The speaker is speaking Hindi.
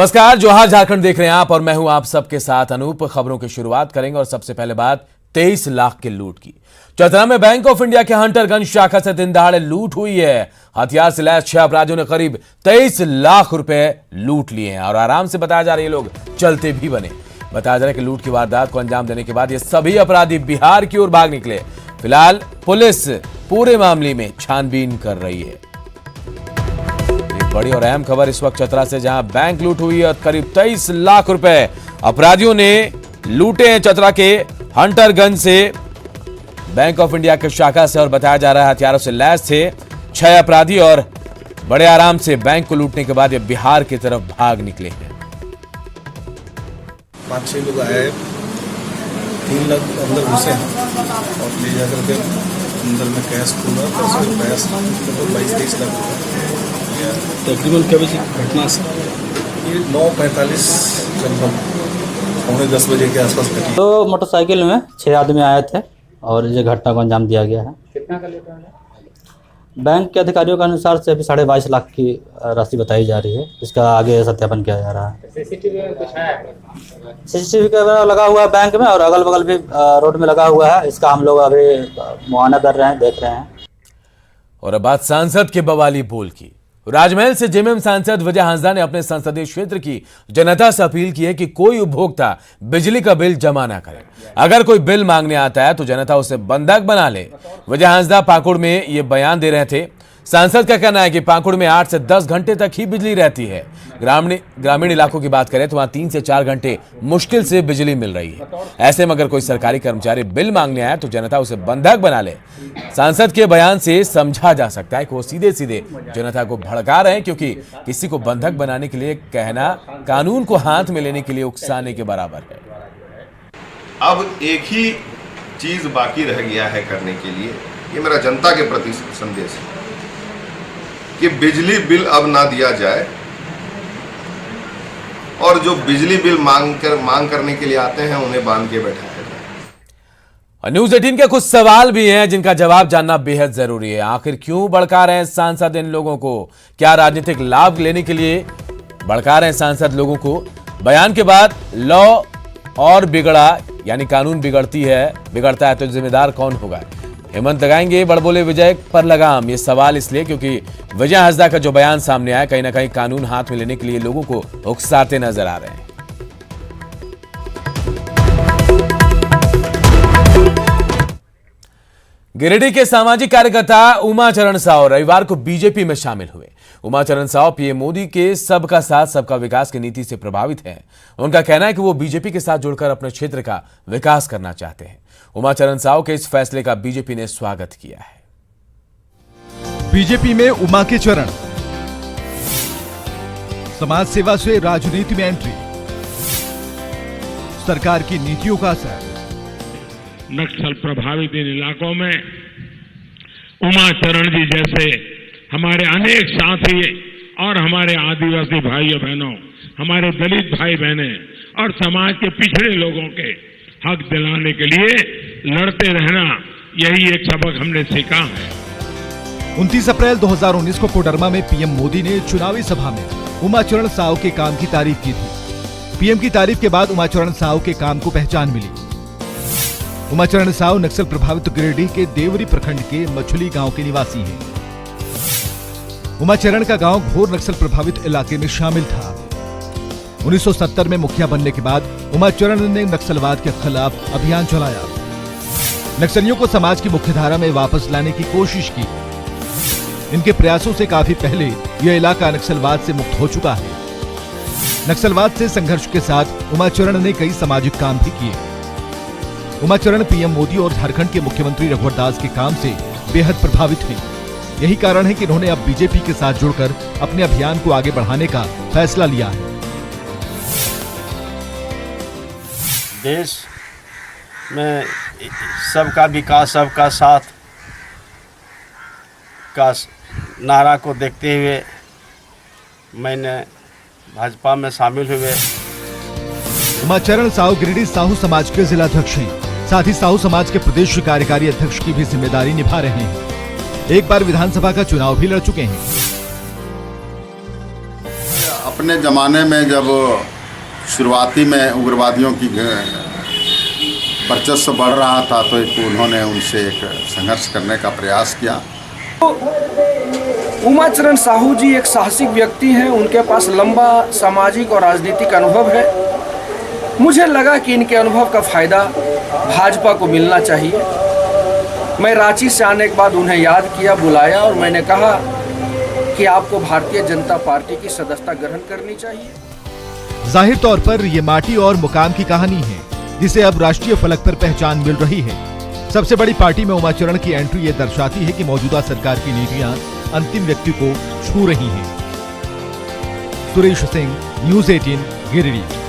नमस्कार, जोहार झारखंड देख रहे हैं आप और मैं हूं आप सबके साथ अनूप। खबरों की शुरुआत करेंगे और सबसे पहले बात 23 लाख के लूट की। चतरा में बैंक ऑफ इंडिया के हंटरगंज शाखा से दिन दहाड़े लूट हुई है। हथियार से लैस 6 अपराधियों ने करीब 23 लाख रुपए लूट लिए हैं और आराम से बताया जा रहा है ये लोग चलते भी बने। बताया जा रहा है कि लूट की वारदात को अंजाम देने के बाद ये सभी अपराधी बिहार की ओर भाग निकले। फिलहाल पुलिस पूरे मामले में छानबीन कर रही है। बड़ी और अहम खबर इस वक्त चतरा से, जहां बैंक लूट हुई है और करीब 23 लाख रुपए अपराधियों ने लूटे हैं चतरा के हंटरगंज से बैंक ऑफ इंडिया के शाखा से। और बताया जा रहा है हथियारों से लैस थे 6 अपराधी और बड़े आराम से बैंक को लूटने के बाद ये बिहार की तरफ भाग निकले हैं। 5-6 लोग आए, 3 लाख अंदर घुसे हैं और ले जाकर के अंदर में कैश खोला तो उसमें कैश 22-23 लाख रुपये। तकरीबन क्या बजे घटना से? ये 9:45 लगभग 9:10 बजे के आसपास घटी। तो मोटरसाइकिल में 6 आदमी आए थे और ये घटना को अंजाम दिया गया है। कितना का लेता है? बैंक के अधिकारियों के अनुसार से अभी 22.5 लाख की राशि बताई जा रही है। इसका आगे सत्यापन किया जा रहा है। सीसीटीवी में कुछ है? सीसीटीवी कैमरा लगा हुआ है बैंक में और अगल बगल भी रोड में लगा हुआ है। इसका हम लोग अभी मुआयना कर रहे हैं, देख रहे हैं। और अब बात सांसद के बवाली बोल की। राजमहल से जेएमएम सांसद विजय हांसदा ने अपने संसदीय क्षेत्र की जनता से अपील की है कि कोई उपभोक्ता बिजली का बिल जमा ना करे। अगर कोई बिल मांगने आता है तो जनता उसे बंधक बना ले। विजय हांसदा पाकुड़ में ये बयान दे रहे थे। सांसद का कहना है कि पाकुड़ में 8 से 10 घंटे तक ही बिजली रहती है। ग्रामीण इलाकों की बात करें तो वहां 3 से 4 घंटे मुश्किल से बिजली मिल रही है। ऐसे में अगर कोई सरकारी कर्मचारी बिल मांगने आए तो जनता उसे बंधक बना ले। सांसद के बयान से समझा जा सकता है कि वो सीधे सीधे जनता को भड़का रहे हैं, क्योंकि किसी को बंधक बनाने के लिए कहना कानून को हाथ में लेने के लिए उकसाने के बराबर है। अब एक ही चीज बाकी रह गया है करने के लिए, ये मेरा जनता के प्रति संदेश है कि बिजली बिल अब ना दिया जाए और जो बिजली बिल मांग करने के लिए आते हैं उन्हें बांध के बैठाया जाए। न्यूज 18 के कुछ सवाल भी हैं जिनका जवाब जानना बेहद जरूरी है। आखिर क्यों भड़का रहे हैं सांसद इन लोगों को? क्या राजनीतिक लाभ लेने के लिए भड़का रहे हैं सांसद लोगों को? बयान के बाद लॉ और बिगड़ा यानी कानून बिगड़ता है तो जिम्मेदार कौन होगा? हेमंत लगाएंगे बड़बोले विजय पर लगाम। ये सवाल इसलिए क्योंकि विजय हांसदा का जो बयान सामने आया कहीं ना कहीं कानून हाथ में लेने के लिए लोगों को उकसाते नजर आ रहे हैं। गिरिडीह के सामाजिक कार्यकर्ता उमाचरण साव रविवार को बीजेपी में शामिल हुए। उमाचरण साव पीएम मोदी के सबका साथ सबका विकास की नीति से प्रभावित हैं। उनका कहना है कि वो बीजेपी के साथ जुड़कर अपने क्षेत्र का विकास करना चाहते हैं। उमाचरण साव के इस फैसले का बीजेपी ने स्वागत किया है। बीजेपी में उमा के चरण, समाज सेवा से राजनीति में एंट्री, सरकार की नीतियों का असर। नक्सल प्रभावित इन इलाकों में उमाचरण जी जैसे हमारे अनेक साथी और हमारे आदिवासी भाइयों बहनों, हमारे दलित भाई बहने और समाज के पिछड़े लोगों के हक दिलाने के लिए लड़ते रहना, यही एक सबक हमने सीखा है। 29 अप्रैल 2019 को कोडरमा में पीएम मोदी ने चुनावी सभा में उमाचरण साव के काम की तारीफ की थी। पीएम की तारीफ के बाद उमाचरण साव के काम को पहचान मिली। उमाचरण साव नक्सल प्रभावित गिरिडीह के देवरी प्रखंड के मछली गांव के निवासी हैं। उमाचरण का गांव घोर नक्सल प्रभावित इलाके में शामिल था। 1970 में मुखिया बनने के बाद उमाचरण ने नक्सलवाद के खिलाफ अभियान चलाया। नक्सलियों को समाज की मुख्यधारा में वापस लाने की कोशिश की। इनके प्रयासों से काफी पहले यह इलाका नक्सलवाद से मुक्त हो चुका है। नक्सलवाद से संघर्ष के साथ उमाचरण ने कई सामाजिक काम भी किए। उमाचरण पीएम मोदी और झारखंड के मुख्यमंत्री रघुवर दास के काम से बेहद प्रभावित हैं। यही कारण है कि इन्होंने अब बीजेपी के साथ जुड़कर अपने अभियान को आगे बढ़ाने का फैसला लिया है। देश में सबका विकास सबका साथ का नारा को देखते हुए मैंने भाजपा में शामिल हुए। उमाचरण साहू गिरिडीह साहू समाज के जिलाध्यक्ष हैं। साथ ही साहू समाज के प्रदेश कार्यकारी अध्यक्ष की भी जिम्मेदारी निभा रहे हैं। एक बार विधानसभा का चुनाव भी लड़ चुके हैं। अपने ज़माने में जब शुरुआती में उग्रवादियों की वर्चस्व बढ़ रहा था तो एक उन्होंने उनसे एक संघर्ष करने का प्रयास किया। उमाचरण साहू जी एक साहसिक व्यक्ति हैं, उनके पास लंबा सामाजिक और राजनीतिक अनुभव है। मुझे लगा कि इनके अनुभव का फ़ायदा भाजपा को मिलना चाहिए। मैं रांची से आने के बाद उन्हें याद किया, बुलाया और मैंने कहा कि आपको भारतीय जनता पार्टी की सदस्यता ग्रहण करनी चाहिए। जाहिर तौर पर ये माटी और मुकाम की कहानी है जिसे अब राष्ट्रीय फलक पर पहचान मिल रही है। सबसे बड़ी पार्टी में उमाचरण की एंट्री ये दर्शाती है कि मौजूदा सरकार की नीतियां अंतिम व्यक्ति को छू रही हैं। सुरेश सिंह, न्यूज़ 18, गिरिडीह।